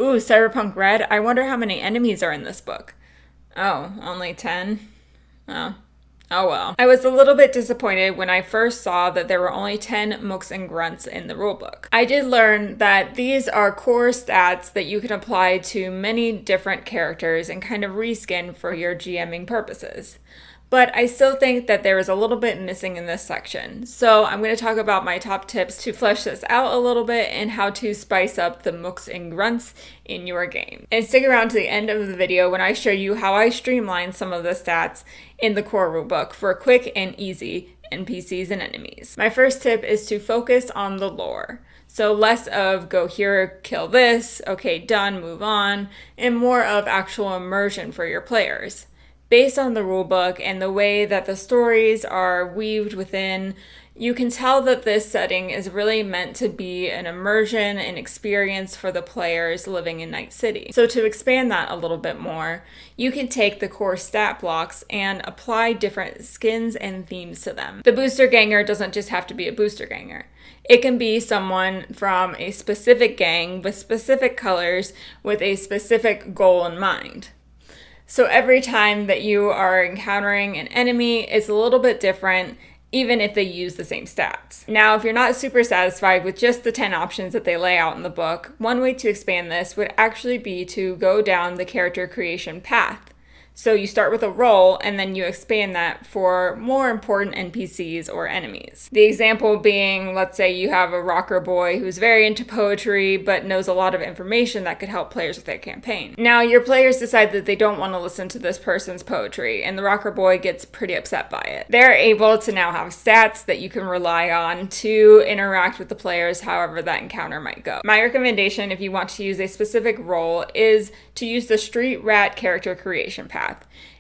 Ooh, Cyberpunk Red. I wonder how many enemies are in this book. Oh, only 10? Oh. Oh well. I was a little bit disappointed when I first saw that there were only 10 Mooks and Grunts in the rulebook. I did learn that these are core stats that you can apply to many different characters and kind of reskin for your GMing purposes. But I still think that there is a little bit missing in this section. So I'm going to talk about my top tips to flesh this out a little bit and how to spice up the Mooks and Grunts in your game. And stick around to the end of the video when I show you how I streamline some of the stats in the core rulebook for quick and easy NPCs and enemies. My first tip is to focus on the lore. So less of go here, kill this, okay, done, move on, and more of actual immersion for your players. Based on the rulebook and the way that the stories are weaved within, you can tell that this setting is really meant to be an immersion and experience for the players living in Night City. So to expand that a little bit more, you can take the core stat blocks and apply different skins and themes to them. The booster ganger doesn't just have to be a booster ganger. It can be someone from a specific gang with specific colors with a specific goal in mind. So every time that you are encountering an enemy, it's a little bit different, even if they use the same stats. Now, if you're not super satisfied with just the 10 options that they lay out in the book, one way to expand this would actually be to go down the character creation path. So you start with a role and then you expand that for more important NPCs or enemies. The example being, let's say you have a rocker boy who's very into poetry but knows a lot of information that could help players with their campaign. Now your players decide that they don't want to listen to this person's poetry and the rocker boy gets pretty upset by it. They're able to now have stats that you can rely on to interact with the players however that encounter might go. My recommendation if you want to use a specific role is to use the street rat character creation path.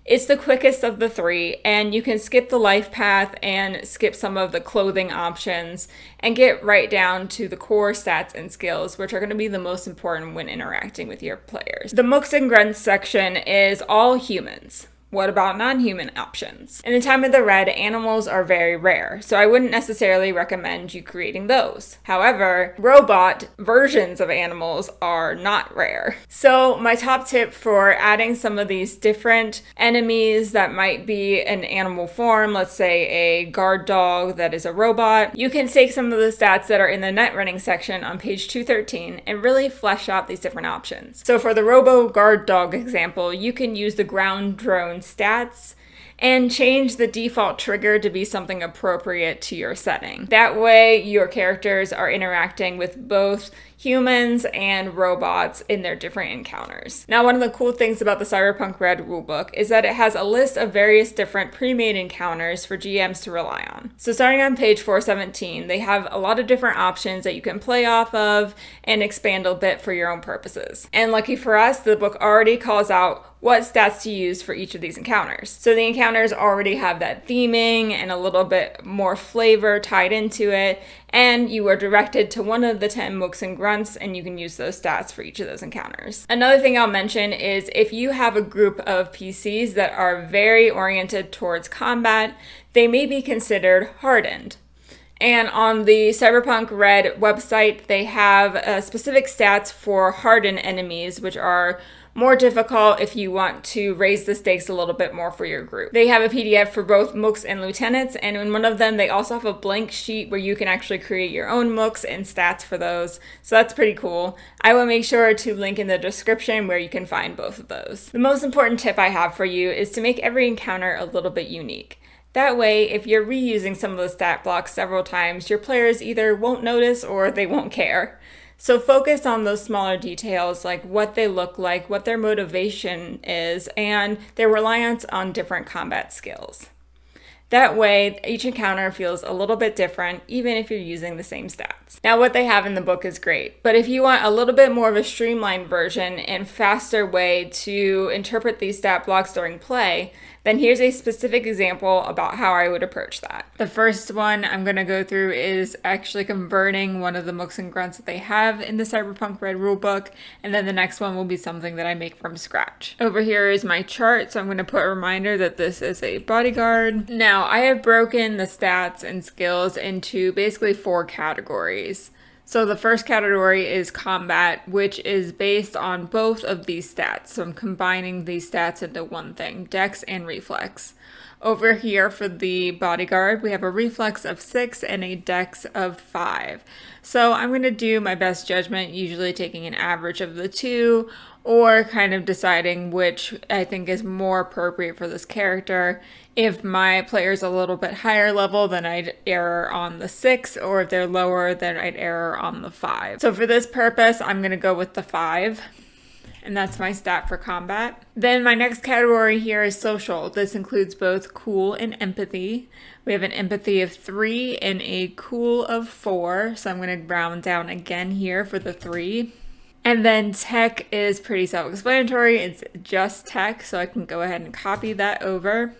It's the quickest of the three, and you can skip the life path and skip some of the clothing options and get right down to the core stats and skills, which are going to be the most important when interacting with your players. The Mooks and Grunts section is all humans. What about non-human options? In the time of the Red, animals are very rare, so I wouldn't necessarily recommend you creating those. However, robot versions of animals are not rare. So my top tip for adding some of these different enemies that might be an animal form, let's say a guard dog that is a robot, you can take some of the stats that are in the net running section on page 213 and really flesh out these different options. So for the robo guard dog example, you can use the ground drone stats and change the default trigger to be something appropriate to your setting. That way your characters are interacting with both humans and robots in their different encounters. Now, one of the cool things about the Cyberpunk Red rulebook is that it has a list of various different pre-made encounters for GMs to rely on. So starting on page 417, they have a lot of different options that you can play off of and expand a bit for your own purposes. And lucky for us, the book already calls out what stats to use for each of these encounters. So the encounters already have that theming and a little bit more flavor tied into it, and you are directed to one of the 10 Mooks and Grunts, and you can use those stats for each of those encounters. Another thing I'll mention is if you have a group of PCs that are very oriented towards combat, they may be considered hardened. And on the Cyberpunk Red website, they have specific stats for hardened enemies, which are more difficult if you want to raise the stakes a little bit more for your group. They have a PDF for both Mooks and Lieutenants, and in one of them they also have a blank sheet where you can actually create your own Mooks and stats for those, so that's pretty cool. I will make sure to link in the description where you can find both of those. The most important tip I have for you is to make every encounter a little bit unique. That way, if you're reusing some of the stat blocks several times, your players either won't notice or they won't care. So focus on those smaller details like what they look like, what their motivation is, and their reliance on different combat skills. That way, each encounter feels a little bit different, even if you're using the same stats. Now, what they have in the book is great, but if you want a little bit more of a streamlined version and faster way to interpret these stat blocks during play, then here's a specific example about how I would approach that. The first one I'm going to go through is actually converting one of the Mooks and Grunts that they have in the Cyberpunk Red rulebook, and then the next one will be something that I make from scratch. Over here is my chart, so I'm going to put a reminder that this is a bodyguard. Now, I have broken the stats and skills into basically 4 categories. So the first category is combat, which is based on both of these stats. So I'm combining these stats into one thing, dex and reflex. Over here for the bodyguard, we have a reflex of 6 and a dex of 5. So I'm going to do my best judgment, usually taking an average of the two, or kind of deciding which I think is more appropriate for this character. If my player's a little bit higher level, then I'd err on the 6, or if they're lower, then I'd err on the 5. So for this purpose, I'm going to go with the 5. And that's my stat for combat. Then my next category here is social. This includes both cool and empathy. We have an empathy of 3 and a cool of 4. So I'm going to round down again here for the 3. And then tech is pretty self-explanatory. It's just tech, so I can go ahead and copy that over.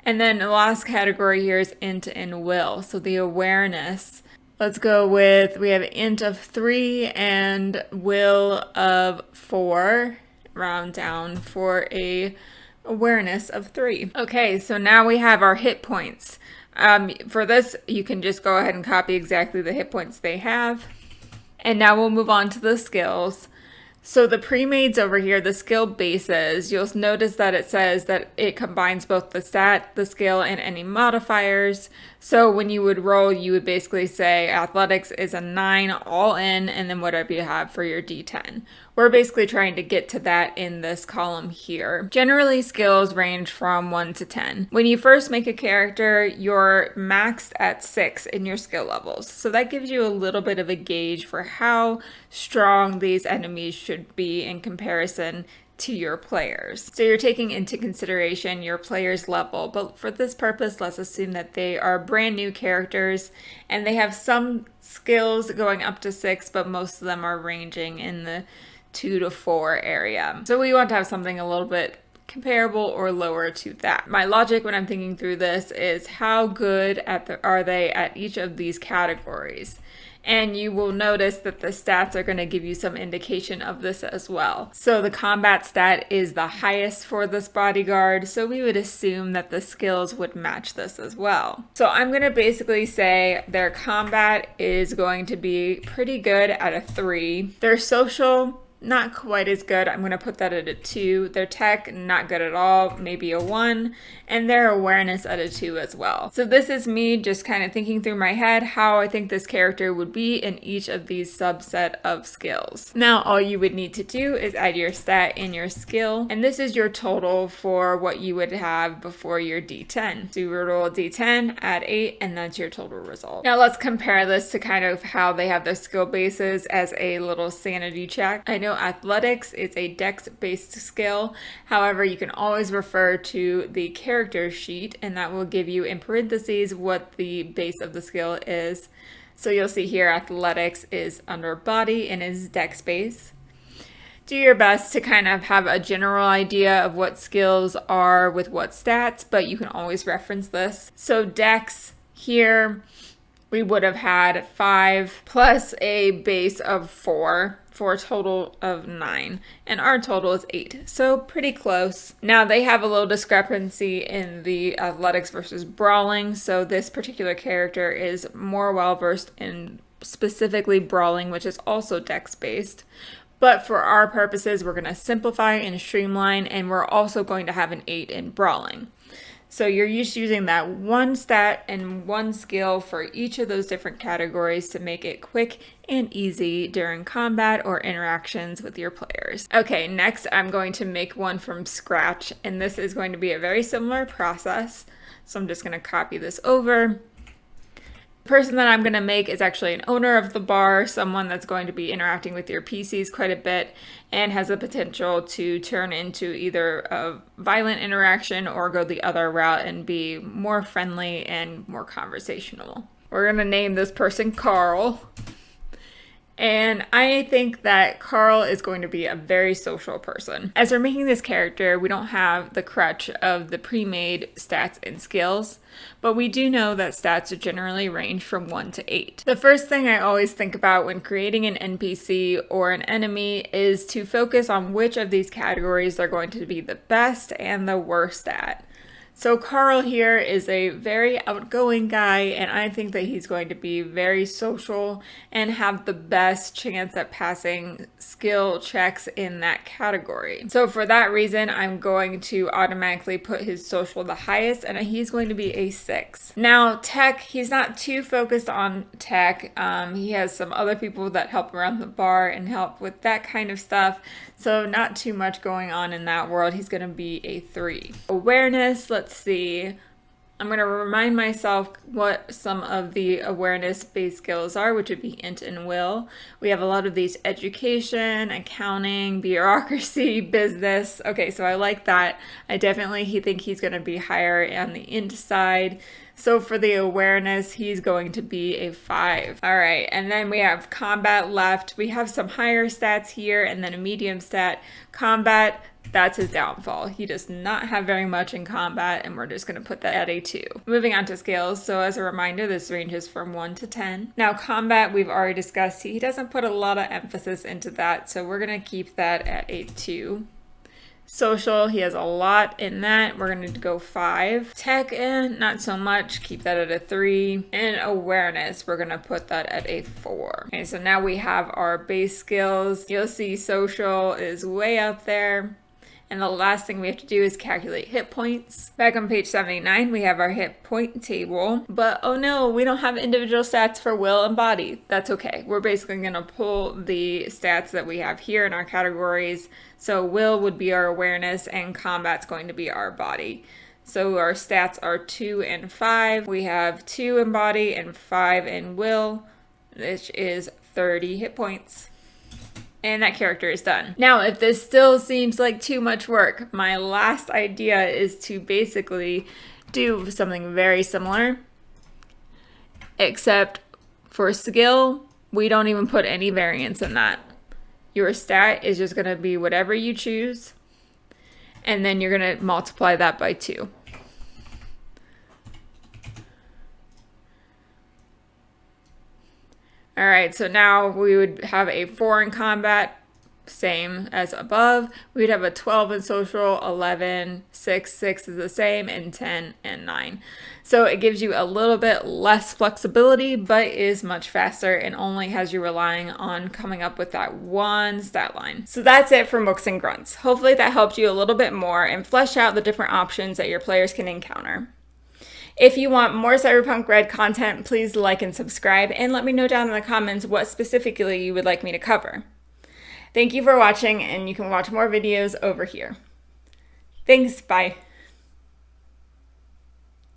And then the last category here is int and will. So the awareness. Let's go with, we have int of 3 and will of 4, round down for a awareness of 3. Okay, so now we have our hit points. For this, you can just go ahead and copy exactly the hit points they have. And now we'll move on to the skills. So the pre-mades over here, the skill bases, you'll notice that it says that it combines both the stat, the skill, and any modifiers. So when you would roll, you would basically say athletics is a 9 all in, and then whatever you have for your D10. We're basically trying to get to that in this column here. Generally, skills range from 1 to 10. When you first make a character, you're maxed at 6 in your skill levels. So that gives you a little bit of a gauge for how strong these enemies should be in comparison to your players. So you're taking into consideration your player's level, but for this purpose, let's assume that they are brand new characters and they have some skills going up to 6, but most of them are ranging in the 2 to 4 area. So we want to have something a little bit comparable or lower to that. My logic when I'm thinking through this is how good are they at each of these categories? And you will notice that the stats are going to give you some indication of this as well. So the combat stat is the highest for this bodyguard, so we would assume that the skills would match this as well. So I'm going to basically say their combat is going to be pretty good at a 3. Their social, not quite as good. I'm going to put that at a 2. Their tech, not good at all, maybe a 1. And their awareness at a 2 as well. So this is me just kind of thinking through my head how I think this character would be in each of these subset of skills. Now all you would need to do is add your stat and your skill. And this is your total for what you would have before your D10. So you roll a D10, add 8, and that's your total result. Now let's compare this to kind of how they have their skill bases as a little sanity check. I know athletics is a dex-based skill. However, you can always refer to the character sheet, and that will give you in parentheses what the base of the skill is. So you'll see here athletics is under body and is dex base. Do your best to kind of have a general idea of what skills are with what stats, but you can always reference this. So dex here, we would have had 5 plus a base of 4 for a total of 9, and our total is 8, so pretty close. Now they have a little discrepancy in the athletics versus brawling, so this particular character is more well versed in specifically brawling, which is also dex based. But for our purposes, we're going to simplify and streamline, and we're also going to have an 8 in brawling. So you're just using that one stat and one skill for each of those different categories to make it quick and easy during combat or interactions with your players. Okay, next I'm going to make one from scratch, and this is going to be a very similar process. So I'm just going to copy this over. The person that I'm going to make is actually an owner of the bar, someone that's going to be interacting with your PCs quite a bit and has the potential to turn into either a violent interaction or go the other route and be more friendly and more conversational. We're going to name this person Carl. And I think that Carl is going to be a very social person. As we're making this character, we don't have the crutch of the pre-made stats and skills, but we do know that stats generally range from 1 to 8. The first thing I always think about when creating an NPC or an enemy is to focus on which of these categories they're going to be the best and the worst at. So Carl here is a very outgoing guy, and I think that he's going to be very social and have the best chance at passing skill checks in that category. So for that reason, I'm going to automatically put his social the highest, and he's going to be a 6. Now tech, he's not too focused on tech. He has some other people that help around the bar and help with that kind of stuff. So not too much going on in that world. He's going to be a 3. Awareness, let's see. I'm going to remind myself what some of the awareness-based skills are, which would be int and will. We have a lot of these: education, accounting, bureaucracy, business. Okay, so I like that. I definitely think he's going to be higher on the int side. So for the awareness, he's going to be a 5. All right, and then we have combat left. We have some higher stats here and then a medium stat. Combat, that's his downfall. He does not have very much in combat, and we're just going to put that at a 2. Moving on to skills. So as a reminder, this ranges from 1 to 10. Now combat, we've already discussed. He doesn't put a lot of emphasis into that, so we're going to keep that at a 2. Social, he has a lot in that. We're going to go 5. Tech, not so much. Keep that at a 3. And awareness, we're going to put that at a 4. Okay, so now we have our base skills. You'll see social is way up there. And the last thing we have to do is calculate hit points. Back on page 79, we have our hit point table. But oh no, we don't have individual stats for will and body. That's okay. We're basically going to pull the stats that we have here in our categories. So will would be our awareness, and combat's going to be our body. So our stats are 2 and 5. We have 2 in body and 5 in will, which is 30 hit points. And that character is done. Now, if this still seems like too much work, my last idea is to basically do something very similar, except for skill, we don't even put any variance in that. Your stat is just going to be whatever you choose, and then you're going to multiply that by 2. All right, so now we would have a 4 in combat, same as above. We'd have a 12 in social, 11, 6 is the same, and 10 and 9. So it gives you a little bit less flexibility, but is much faster and only has you relying on coming up with that one stat line. So that's it for Mooks and Grunts. Hopefully that helped you a little bit more and flesh out the different options that your players can encounter. If you want more Cyberpunk Red content, please like and subscribe, and let me know down in the comments what specifically you would like me to cover. Thank you for watching, and you can watch more videos over here. Thanks, bye.